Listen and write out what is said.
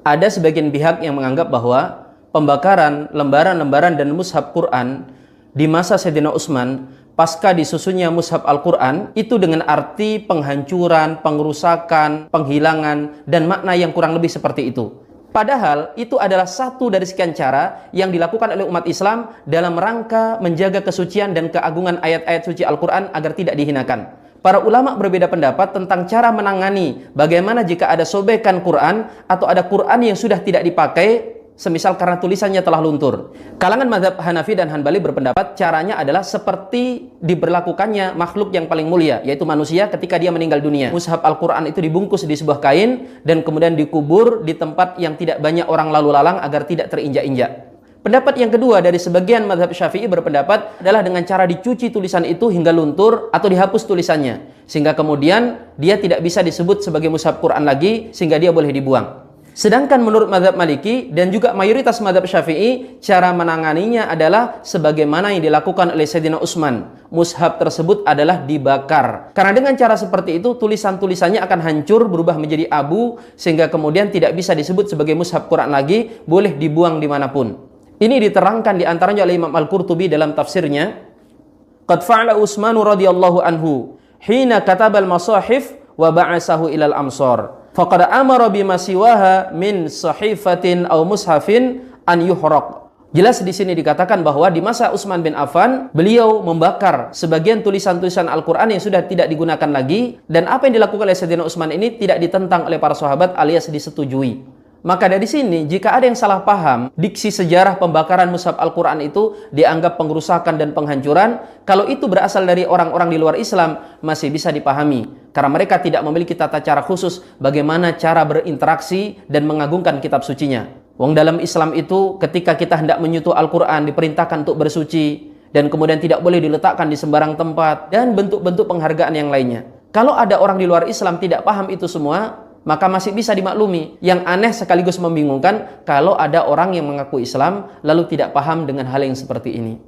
Ada sebagian pihak yang menganggap bahwa pembakaran lembaran-lembaran dan mushaf Quran di masa Sayyidina Utsman pasca disusunnya mushaf Al-Quran itu dengan arti penghancuran, pengrusakan, penghilangan, dan makna yang kurang lebih seperti itu. Padahal itu adalah satu dari sekian cara yang dilakukan oleh umat Islam dalam rangka menjaga kesucian dan keagungan ayat-ayat suci Al-Quran agar tidak dihinakan. Para ulama berbeda pendapat tentang cara menangani bagaimana jika ada sobekan Quran atau ada Quran yang sudah tidak dipakai, semisal karena tulisannya telah luntur. Kalangan mazhab Hanafi dan Hanbali berpendapat caranya adalah seperti diberlakukannya makhluk yang paling mulia, yaitu manusia ketika dia meninggal dunia. Mushaf Al-Quran itu dibungkus di sebuah kain dan kemudian dikubur di tempat yang tidak banyak orang lalu lalang agar tidak terinjak-injak. Pendapat yang kedua dari sebagian mazhab Syafi'i berpendapat adalah dengan cara dicuci tulisan itu hingga luntur atau dihapus tulisannya, sehingga kemudian dia tidak bisa disebut sebagai mushaf Quran lagi, sehingga dia boleh dibuang. Sedangkan menurut mazhab Maliki dan juga mayoritas mazhab Syafi'i, cara menanganinya adalah sebagaimana yang dilakukan oleh Sayyidina Utsman. Mushaf tersebut adalah dibakar. Karena dengan cara seperti itu, tulisan-tulisannya akan hancur, berubah menjadi abu, sehingga kemudian tidak bisa disebut sebagai mushaf Quran lagi, boleh dibuang dimanapun. Ini diterangkan diantaranya oleh Imam Al-Qurtubi dalam tafsirnya. Qad fa'ala Utsman radhiyallahu anhu hina katabal masahif wa ba'asahu ilal amsar. Faqad amara bima siwaha min sahifatin aw mushafin an yuhraq. Jelas di sini dikatakan bahwa di masa Utsman bin Affan, beliau membakar sebagian tulisan-tulisan Al-Quran yang sudah tidak digunakan lagi, dan apa yang dilakukan oleh Sayyidina Utsman ini tidak ditentang oleh para sahabat alias disetujui. Maka dari sini, jika ada yang salah paham, diksi sejarah pembakaran mushaf Al-Quran itu dianggap pengrusakan dan penghancuran, kalau itu berasal dari orang-orang di luar Islam, masih bisa dipahami. Karena mereka tidak memiliki tata cara khusus bagaimana cara berinteraksi dan mengagungkan kitab sucinya. Wong dalam Islam itu, ketika kita hendak menyentuh Al-Quran, diperintahkan untuk bersuci, dan kemudian tidak boleh diletakkan di sembarang tempat, dan bentuk-bentuk penghargaan yang lainnya. Kalau ada orang di luar Islam tidak paham itu semua, maka masih bisa dimaklumi. Yang aneh sekaligus membingungkan kalau ada orang yang mengaku Islam lalu tidak paham dengan hal yang seperti ini.